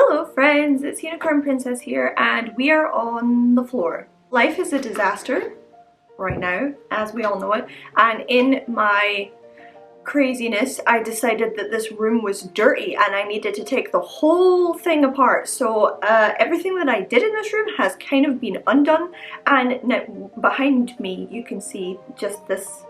Hello friends, it's Unicorn Princess here and we are on the floor. Life is a disaster right now, as we all know it, and in my craziness I decided that this room was dirty and I needed to take the whole thing apart. So everything that I did in this room has kind of been undone, and now behind me you can see just this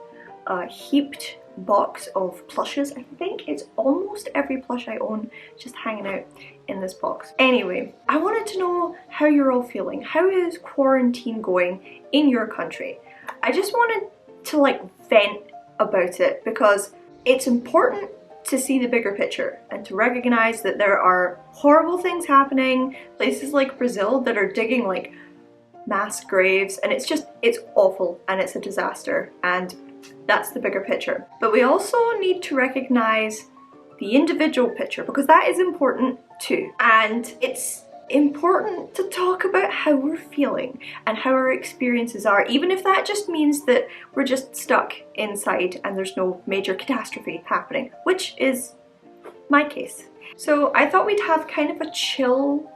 heaped box of plushes. I think it's almost every plush I own just hanging out in this box. Anyway, I wanted to know how you're all feeling. How is quarantine going in your country? I just wanted to like vent about it because it's important to see the bigger picture and to recognize that there are horrible things happening, places like Brazil that are digging like mass graves, and it's awful and it's a disaster, and that's the bigger picture. But we also need to recognize the individual picture because that is important too. And it's important to talk about how we're feeling and how our experiences are, even if that just means that we're just stuck inside and there's no major catastrophe happening, which is my case. So I thought we'd have kind of a chill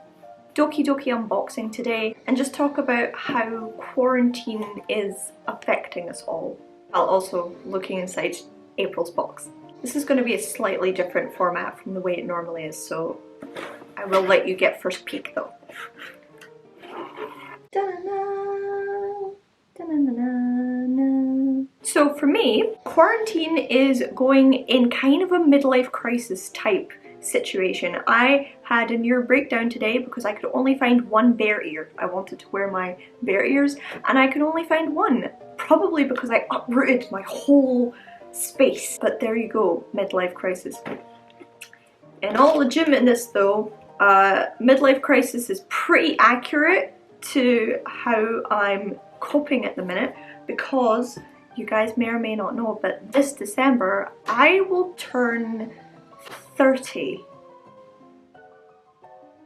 Doki Doki unboxing today and just talk about how quarantine is affecting us all, while also looking inside April's box. This is going to be a slightly different format from the way it normally is, so I will let you get first peek though. So for me, quarantine is going in kind of a midlife crisis type situation. I had a near breakdown today because I could only find one bear ear. I wanted to wear my bear ears and I could only find one, probably because I uprooted my whole space. But there you go, midlife crisis. In all legitimateness though, midlife crisis is pretty accurate to how I'm coping at the minute, because you guys may or may not know, but this December I will turn 30.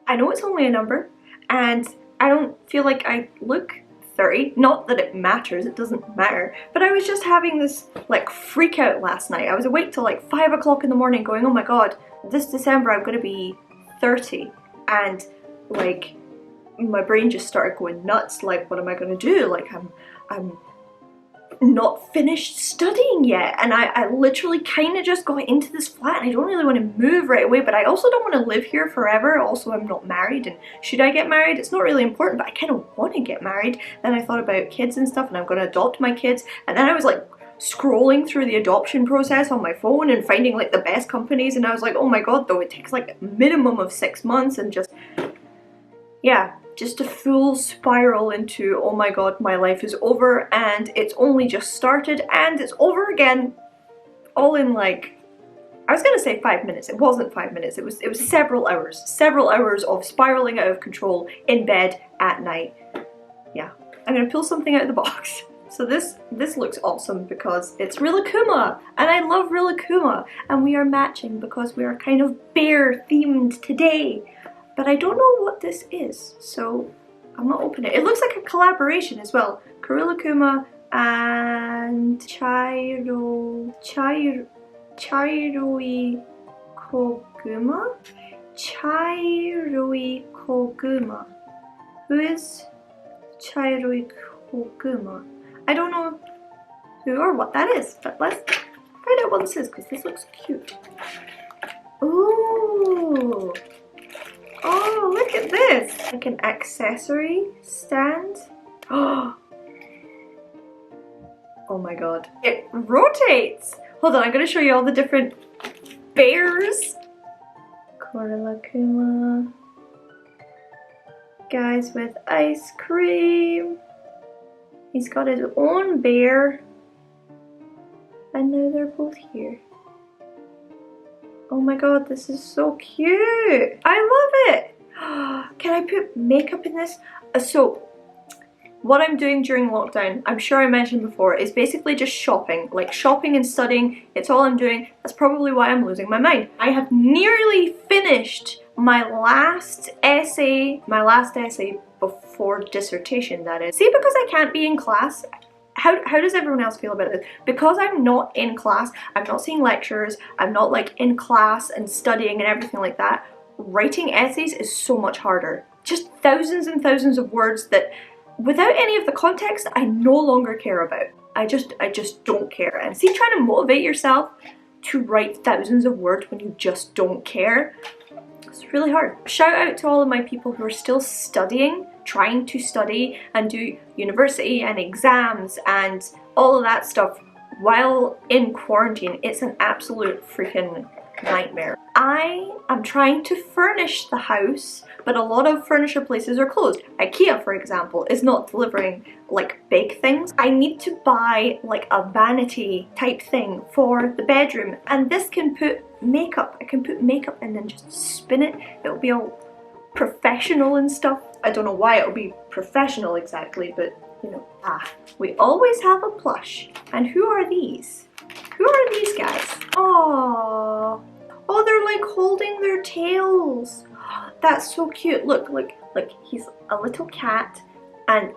I know it's only a number and I don't feel like I look 30, not that it matters, it doesn't matter, but I was just having this like freak out last night. I was awake till like 5 o'clock in the morning going, oh my god, this December I'm gonna be 30, and like my brain just started going nuts, like what am I gonna do? Like I'm not finished studying yet, and I literally kind of just got into this flat and I don't really want to move right away, but I also don't want to live here forever. Also, I'm not married, and should I get married? It's not really important, but I kind of want to get married. Then I thought about kids and stuff, and I'm going to adopt my kids, and then I was like scrolling through the adoption process on my phone and finding like the best companies, and I was like, oh my god though, it takes like a minimum of 6 months, and just, yeah, just a full spiral into, oh my god, my life is over and it's only just started and it's over again, all in like, I was gonna say 5 minutes. It wasn't 5 minutes, it was several hours of spiraling out of control in bed at night. Yeah, I'm gonna pull something out of the box. So this looks awesome because it's Rilakkuma and I love Rilakkuma, and we are matching because we are kind of bear themed today. But I don't know what this is, so I'm not opening it. It looks like a collaboration as well. Rilakkuma and Chairoi Koguma? Chairoi Koguma. Who is Chairoi Koguma? I don't know who or what that is, but let's find out what this is because this looks cute. Ooh! Oh, look at this! Like an accessory stand. Oh my god. It rotates! Hold on, I'm gonna show you all the different bears. Rilakkuma. Guys with ice cream. He's got his own bear. And now they're both here. Oh my god, this is so cute! I love it! Can I put makeup in this? So, what I'm doing during lockdown, I'm sure I mentioned before, is basically just shopping. Like shopping and studying, it's all I'm doing. That's probably why I'm losing my mind. I have nearly finished my last essay before dissertation, that is. See, because I can't be in class, how does everyone else feel about this? Because I'm not in class, I'm not seeing lectures, I'm not like in class and studying and everything like that, writing essays is so much harder. Just thousands and thousands of words that without any of the context I no longer care about. I just don't care. And see, trying to motivate yourself to write thousands of words when you just don't care, it's really hard. Shout out to all of my people who are still studying, trying to study and do university and exams and all of that stuff while in quarantine. It's an absolute freaking nightmare. I am trying to furnish the house, but a lot of furniture places are closed. IKEA, for example, is not delivering like big things. I need to buy like a vanity type thing for the bedroom, and this can put makeup. I can put makeup and then just spin it. It'll be all professional and stuff. I don't know why it'll be professional exactly, but you know, we always have a plush. And who are these? Who are these guys? Aww. Oh, they're like holding their tails. That's so cute. Look, he's a little cat and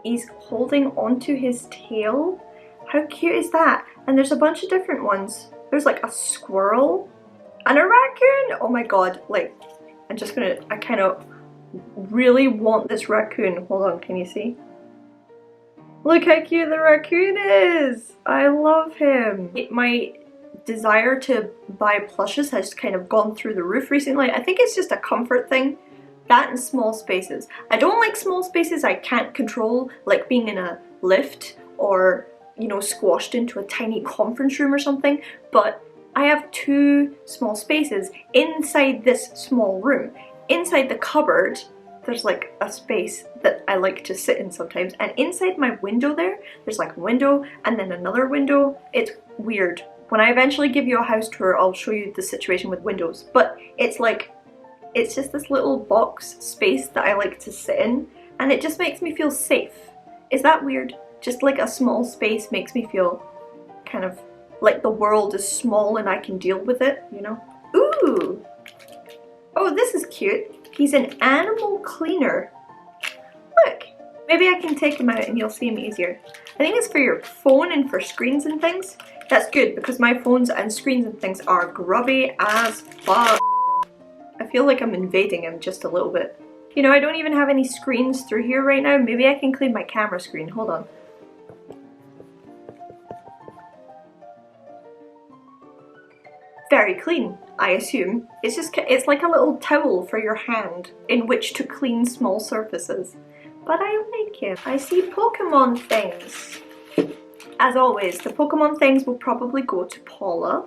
he's holding onto his tail. How cute is that? And there's a bunch of different ones. There's like a squirrel and a raccoon. Oh my god, like, I kind of really want this raccoon. Hold on, can you see? Look how cute the raccoon is! I love him. My desire to buy plushes has kind of gone through the roof recently. I think it's just a comfort thing. That and small spaces. I don't like small spaces I can't control, like being in a lift or, you know, squashed into a tiny conference room or something, but I have 2 small spaces inside this small room. Inside the cupboard, there's like a space that I like to sit in sometimes, and inside my window there's like a window and then another window. It's weird. When I eventually give you a house tour, I'll show you the situation with windows, but it's like, it's just this little box space that I like to sit in, and it just makes me feel safe. Is that weird? Just like a small space makes me feel kind of like the world is small and I can deal with it, you know? Ooh! Oh, this is cute. He's an animal cleaner. Look, maybe I can take him out and you'll see him easier. I think it's for your phone and for screens and things. That's good because my phones and screens and things are grubby as fuck. I feel like I'm invading him just a little bit. You know, I don't even have any screens through here right now. Maybe I can clean my camera screen. Hold on. Very clean, I assume. It's like a little towel for your hand in which to clean small surfaces. But I like it. I see Pokemon things. As always, the Pokemon things will probably go to Paula.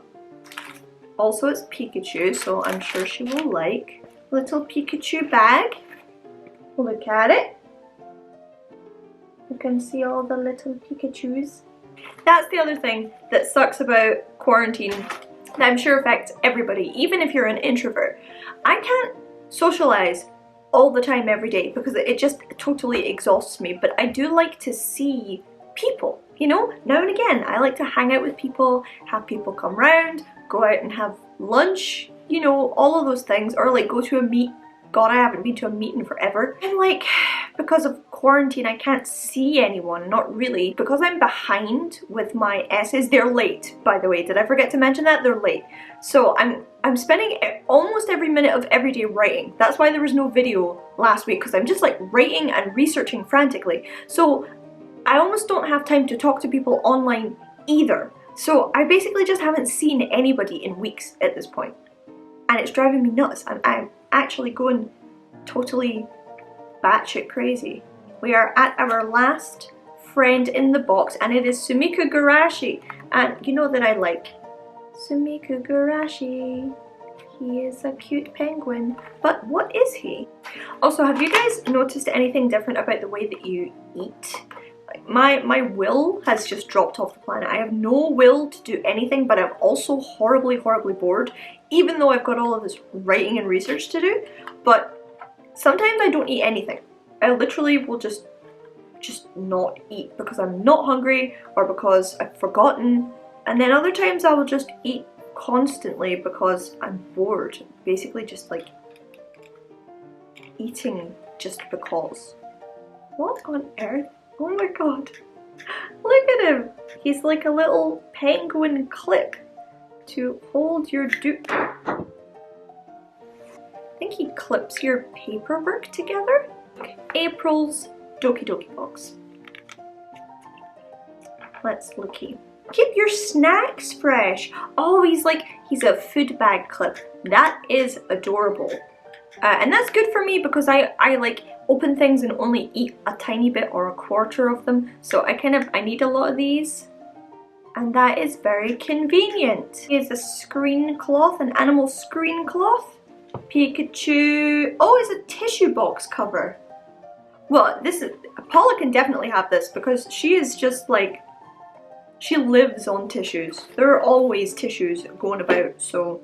Also, it's Pikachu, so I'm sure she will like. Little Pikachu bag. Look at it. You can see all the little Pikachus. That's the other thing that sucks about quarantine that I'm sure affects everybody, even if you're an introvert. I can't socialize all the time every day because it just totally exhausts me, but I do like to see people, you know? Now and again, I like to hang out with people, have people come round, go out and have lunch, you know, all of those things, or like go to a meet. God, I haven't been to a meet in forever. And like, because of quarantine, I can't see anyone, not really. Because I'm behind with my essays, they're late, by the way. Did I forget to mention that? They're late. So I'm spending almost every minute of every day writing. That's why there was no video last week, because I'm just like writing and researching frantically. So I almost don't have time to talk to people online either. So I basically just haven't seen anybody in weeks at this point. And it's driving me nuts. I'm actually going totally batshit crazy. We are at our last friend in the box, and it is Sumika Gurashi. And you know that I like Sumika Gurashi. He is a cute penguin. But what is he? Also, have you guys noticed anything different about the way that you eat? Like my will has just dropped off the planet. I have no will to do anything, but I'm also horribly bored, even though I've got all of this writing and research to do. But sometimes I don't eat anything. I literally will just not eat because I'm not hungry or because I've forgotten. And then other times I will just eat constantly because I'm bored. Basically just like eating just because. What on earth? Oh my god. Look at him. He's like a little penguin clip to hold your think he clips your paperwork together. Okay. April's Doki Doki box. Let's looky. Keep your snacks fresh. Oh, he's a food bag clip. That is adorable. And that's good for me because I like open things and only eat a tiny bit or a quarter of them. So I need a lot of these. And that is very convenient. Here's a screen cloth, an animal screen cloth. Pikachu. Oh, it's a tissue box cover. Well, Paula can definitely have this because she is just like, she lives on tissues. There are always tissues going about, so.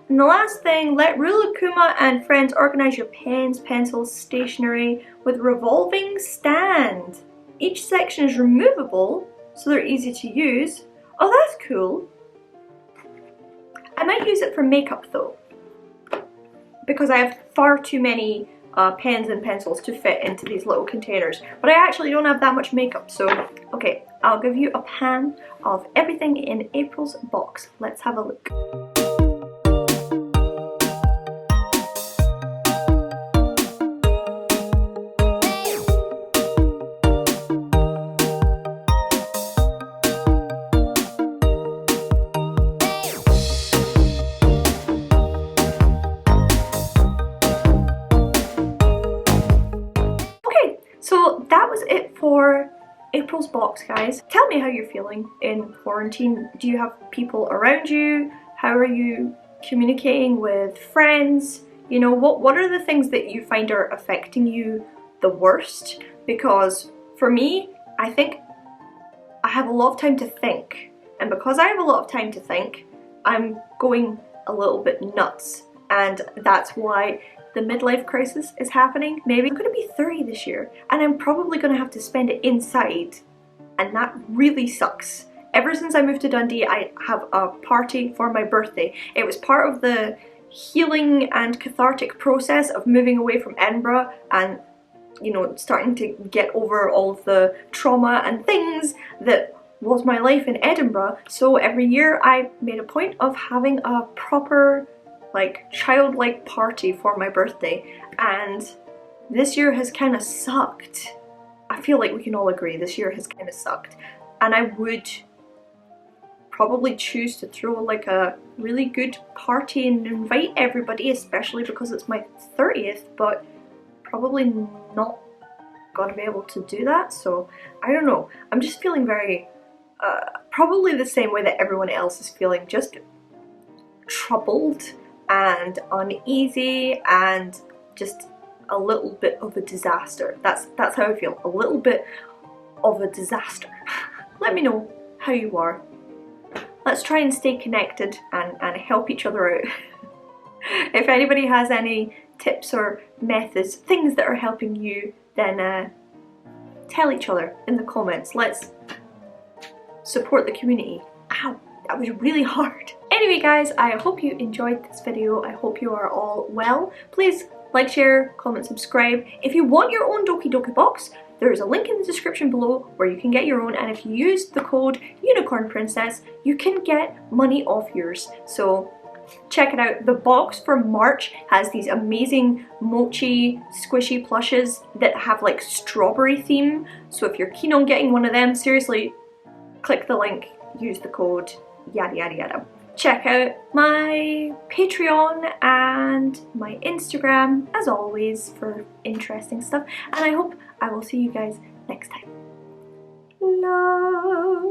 And the last thing, let Rilakuma and friends organize your pens, pencils, stationery with revolving stand. Each section is removable, so they're easy to use. Oh, that's cool. I might use it for makeup though, because I have far too many pens and pencils to fit into these little containers. But I actually don't have that much makeup, so okay, I'll give you a pan of everything in April's box. Let's have a look. So that was it for April's box, guys. Tell me how you're feeling in quarantine. Do you have people around you? How are you communicating with friends? You know, what are the things that you find are affecting you the worst? Because for me, I think I have a lot of time to think. And because I have a lot of time to think, I'm going a little bit nuts. And that's why the midlife crisis is happening. Maybe I'm gonna be 30 this year and I'm probably gonna have to spend it inside, and that really sucks. Ever since I moved to Dundee, I have a party for my birthday. It was part of the healing and cathartic process of moving away from Edinburgh and, you know, starting to get over all of the trauma and things that was my life in Edinburgh. So every year I made a point of having a proper, like, childlike party for my birthday, and this year has kind of sucked. I feel like we can all agree this year has kind of sucked, and I would probably choose to throw like a really good party and invite everybody, especially because it's my 30th, but probably not gonna be able to do that. So I don't know, I'm just feeling very probably the same way that everyone else is feeling, just troubled and uneasy and just a little bit of a disaster. That's how I feel, a little bit of a disaster. Let me know how you are. Let's try and stay connected and help each other out. If anybody has any tips or methods, things that are helping you, then tell each other in the comments. Let's support the community. Ow, that was really hard. Anyway guys, I hope you enjoyed this video. I hope you are all well. Please like, share, comment, subscribe. If you want your own Doki Doki box, there is a link in the description below where you can get your own, and if you use the code Unicorn Princess, you can get money off yours. So check it out. The box for March has these amazing mochi squishy plushes that have like strawberry theme. So if you're keen on getting one of them, seriously, click the link, use the code, yada yada yada. Check out my Patreon and my Instagram as always for interesting stuff, and I hope I will see you guys next time. Love.